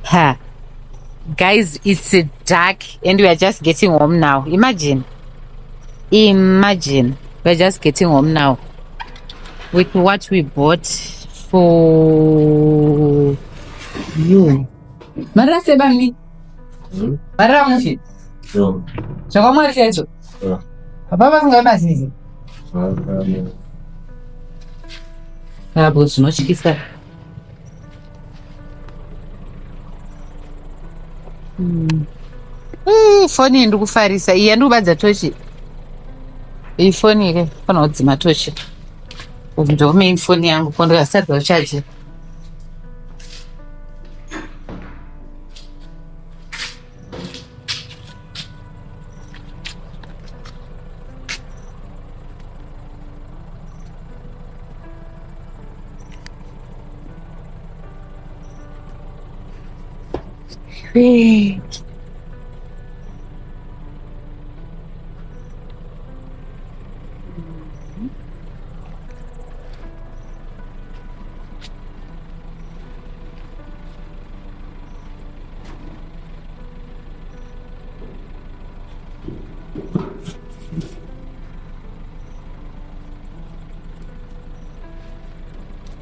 Ha. Guys, it's dark and we are just getting home now. Imagine. We're just getting home now with what we bought for you. Mara sebani. Mara mushi. Yo. Chakoma checho. Papa ngoma sisi. Boss no chikisa. Foni ndiri kufarisa iya ndikubadza tochi. Iyi foni ire fana kudzima tochi. Ndo main foni yangu kondikasadza kuchaji.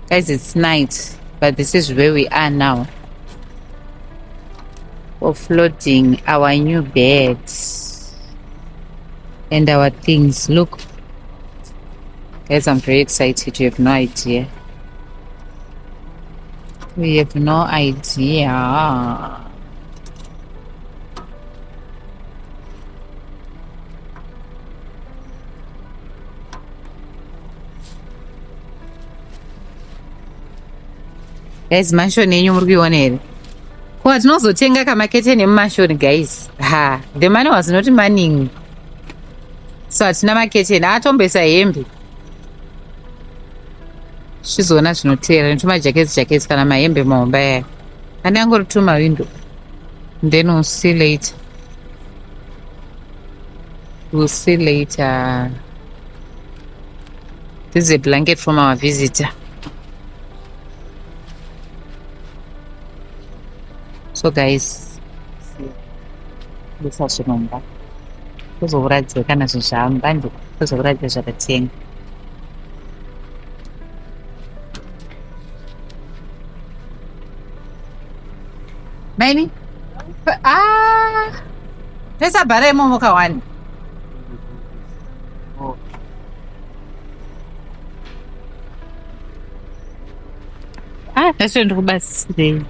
Guys, it's night, but this is where we are now. Offloading our new beds and our things. Look, guys, I'm very excited. You have no idea. We have no idea. Guys, mansion yenyu muri kuiona here. Kwa tinozotenga kamaketeni emumashoni guys. The money was not money. So hatina maketeni atombesa hembe. Chizoona zvinoteera netumajaketi kana mahembe mahomba yaya. Ani angori tumawindo. Then we'll see later. We'll see later. This is a blanket from our visitor. So guys, ndisa zvinomba kuzokuratidza kana zvichamba kuzokuratidza zvakatenga. Maini? Ndesabhara imomo kawani. Ndasho ndikubasirei.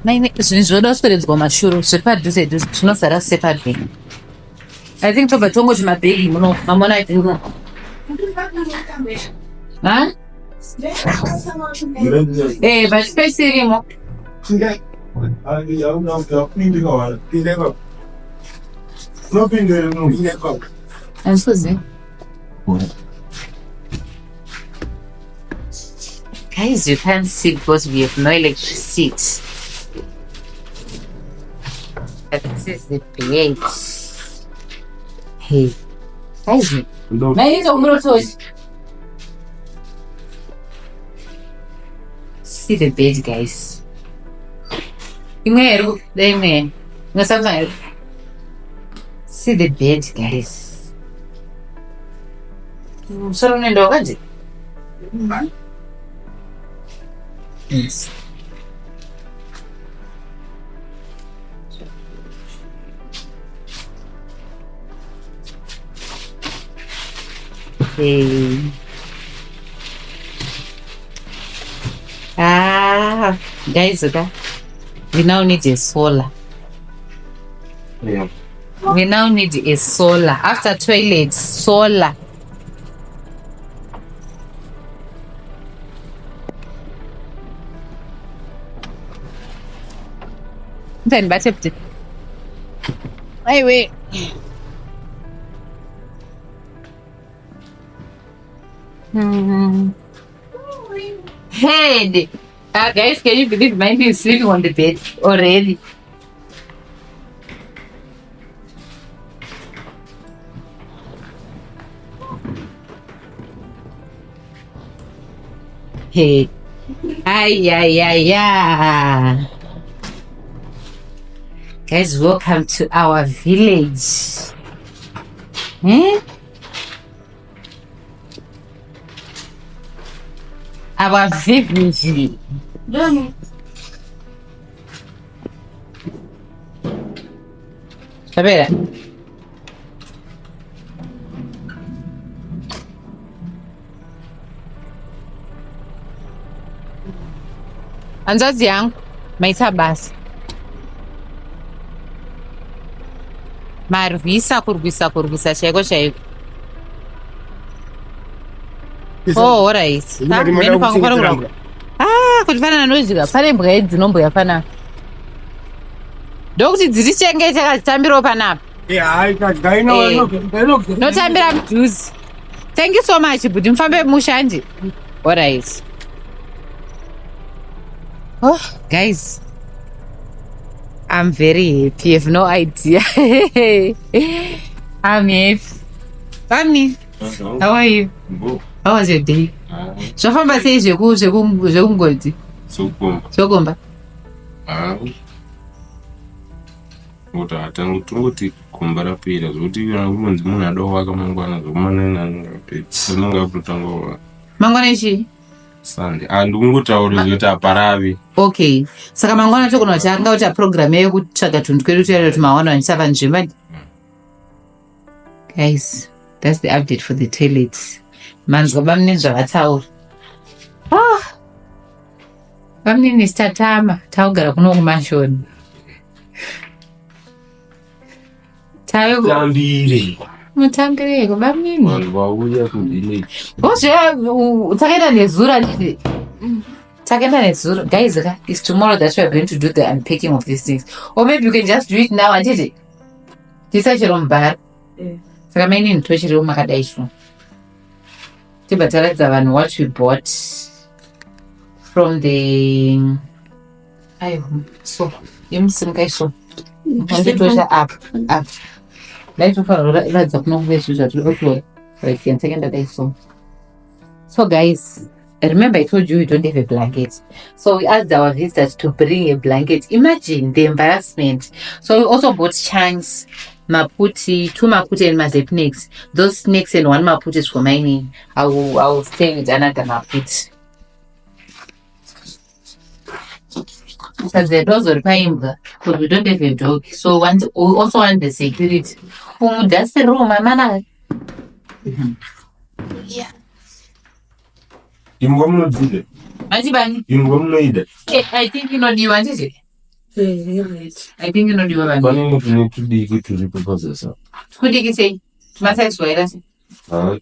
Maine zvinhu zvoda kuswededzwa mashuru zviri padhuze dhuze zvinozara sepadhini. I think tobva tongoti mabhegi muno mamona I think no. Vachipesi irimo. Handisizi. Guys, you can't see because we have no electricity. But this is the bed. Hey. Guys, see the bed, guys. See the bed, guys. Yes. Okay. Guys, we now need a solar. Yeah. We now need a solar. After toilet, solar. Then but wait. Hey, guys, can you believe mine is sleeping on the bed already? Hey, Ay. Guys, welcome to our village. Our village. Sapere. Anzazi yangu maita basi. Marvisa kurvisa chaiko. Oh, alright. Mimi pangu para. Kuti fanana nozvika pane mbwa yedzinombo yafanana ndokuti dziri chengete kazitambirawo panapa notambira mudhuzi. Thank you so much but mufambe mushanje. Alright. Oh guys, I'm very happy. You have no idea. I'm happy. Family, how are you? How was your day? Zvafamba sei zvekungodzi zvokomba kuti hatangu tongoti komba rapera zvokuti kunonzi munhu adovaka mangwana zvokumanenanga kutotangova mangwana ichi sande handikungotaura zvokuti haparavi. Okay, saka mangwana togona kuti angauta program yekutsvaga tunhu twedu toyera kuti mawana vanisava nzvimba. Guys, that's the update for the toilets. Manzwa bamune zvavataura. Bamune sitatama taugara kuno kumashoni. Mutambireko bamune. Vanhu vauya kuvillage. Takaenda nezura nini? Takaenda nezura. Guys, it's tomorrow that we are going to do the unpacking of these things. Or maybe you can just do it now and did it. Tisachiro mbara. Saka maini nitochiriwo makadai shwo. Tibataradza vanhu what we bought from the so yemusinga so nditosha up laitofaradza kuno kuveshu zvatiri okay right can take that so guys, remember I told you we don't have a blanket, so we asked our visitors to bring a blanket. Imagine the embarrassment. So we also bought chunks, maputi, 2 maputi and mazepniks. Those snakes and 1 maputi is for mining. I will stay with another maputi. Because the dogs are paying, but we don't have a dog. So we also want the security. That's the room, my man. Yeah. You want to do it? You want to do it? I think you know you want it. I think you know you want it. You need to dig it to the proposal. Who did you say? Massage wireless.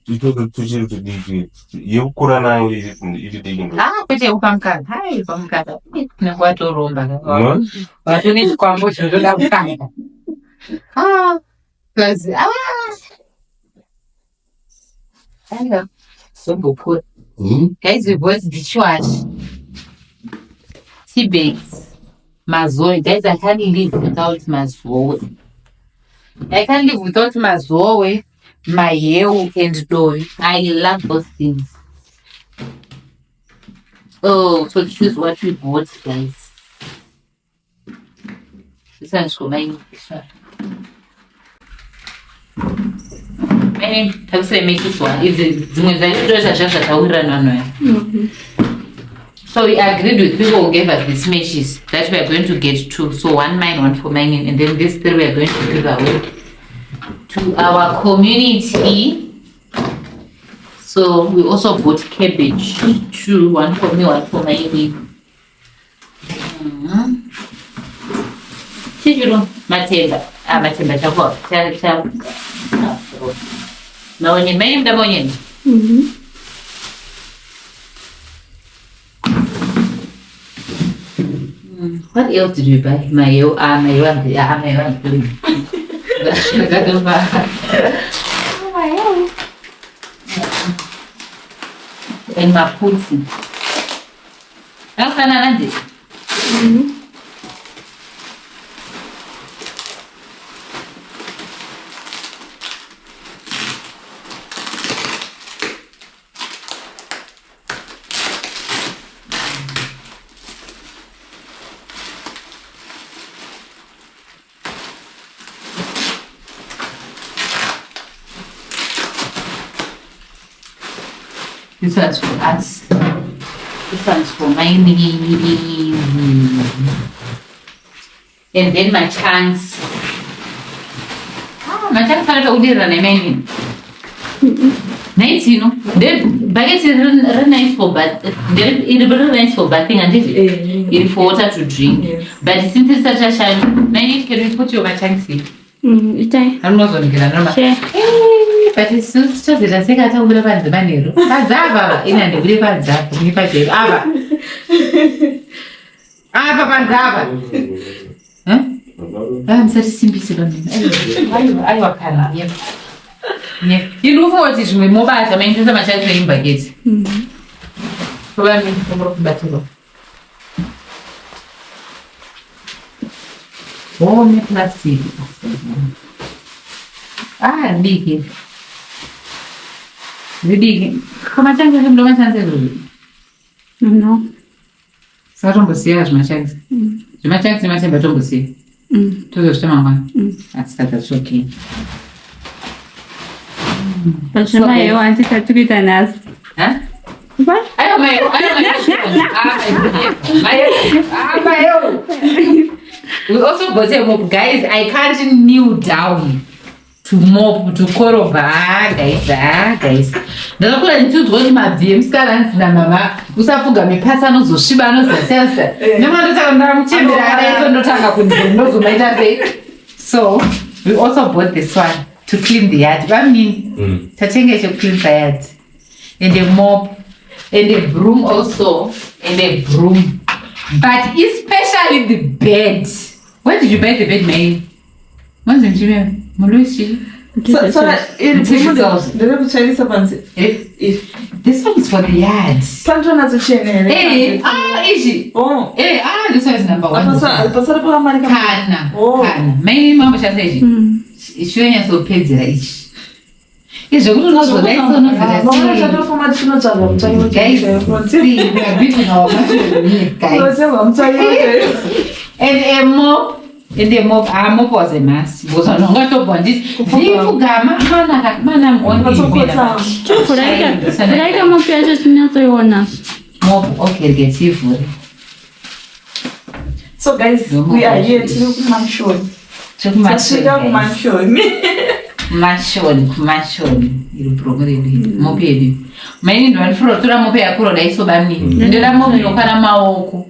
You told the teacher to dig it. You couldn't eat digging. But you come cut. Hi, come cut. No, what to room back. But you need to come with you. Plus, hello. So good. Guys, we bought dishwash, tea bags, mazoe. Guys, I can't live without mazoe. I can't live without mazoe, mayo, and dough. I love those things. Oh, so this is what we bought, guys. This one's for my make this one. So we agreed with people who gave us these meshes that we are going to get 2. So 1 mine, 1 for mining, and then these 3 we are going to give away to our community. So we also bought cabbage, 2, 1 for me, 1 for mining. Matemba chako. Maonye mimi mdamonye. What else did you buy? Mayo, mayo and maputi. Afana nandi. This one's for us. This one's for my name. And then my chunks. My chunks are older than I mean. Nice, you know. Then baguettes are nice for bath. They're very nice for bathing and it's for water to drink. But since it's such a shame, now can we put your chunks in? I'm not going to get another. But it's just that I think I told you about the banner. Bazava in and the river zap. If I say Ava. I'm such a simple citizen. I work hard. Yeah. You know what is with mobile? I mean, there's a much playing baggage. Probably better. Oh, plastic. Big. Big. Come on, thank you. No. So I don't see as much as my chance in my temper. Don't see. To the stomach. That's okay. But I want to be done as. Huh? What? I don't know. We also got a mop, guys. I can't kneel down to mop, to cover, guys. Ndakakura ndichiudzwa mabvms karanzina mama usafunga mipasa anozosviba anozosensa nemandotaka ndamuchembera araito ndotanga kundozomaita sei. So we also bought this one to clean the yard. Tatenge to clean the yard. And a mop, and a broom also, and a broom. But especially the bed. Where did you buy the bed, May? What's the name? Malushi. So this one is for the yard. Hey, is it? Oh, this one is number one. Kana. My mama just said it. Showing us so paid the age. Is a good one. Guys, see, we are beating our guys. And a mop. And the mop, our mop was a mess. Was on a top one. This Gama, man, one mop, okay, get you for it. So, guys, we are here to look mansion. Mansion. You probably moped. Many don't float to a moped, I put a so bad. And then I'm moving on Panama.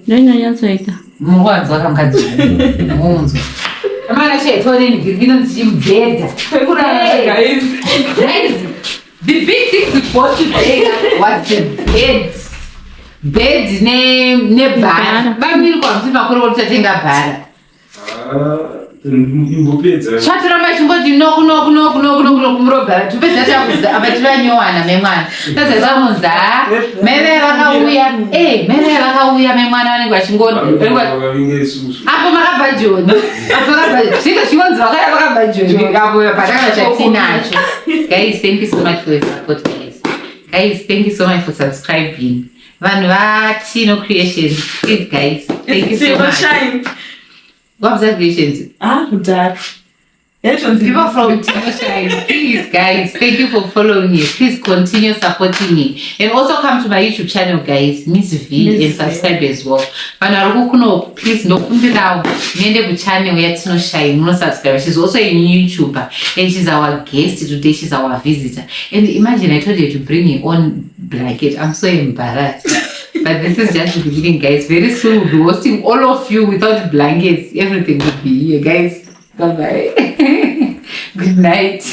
Then I answer it. Once I can't I told him you didn't seem dead. Guys, the big thing we bought today was the beds. Beds name bar. But we come to my court to think about Chatura machimbozi no to be that abetranyoana memana that's a zamonza mele vakauya memwana vanenge vachingoti apo makabhajoni zvika chivanzi vakaya vakabhajoni apo patanga chatinacho. Guys, thank you so much for your support, guys. Thank you so much for subscribing. Vanhu vatino creations, please guys, thank you so much. What creations? That. People from Timoshine, please guys, thank you for following me. Please continue supporting me. And also come to my YouTube channel, guys, Miss V, and subscribe as well. But please no channel where Timoshine, no subscribe. She's also a YouTuber and she's our guest today, she's our visitor. And imagine I told you to bring your own blanket. I'm so embarrassed. But this is just the beginning, guys. Very soon we'll be hosting all of you without blankets. Everything will be here, guys. Bye-bye. Good night.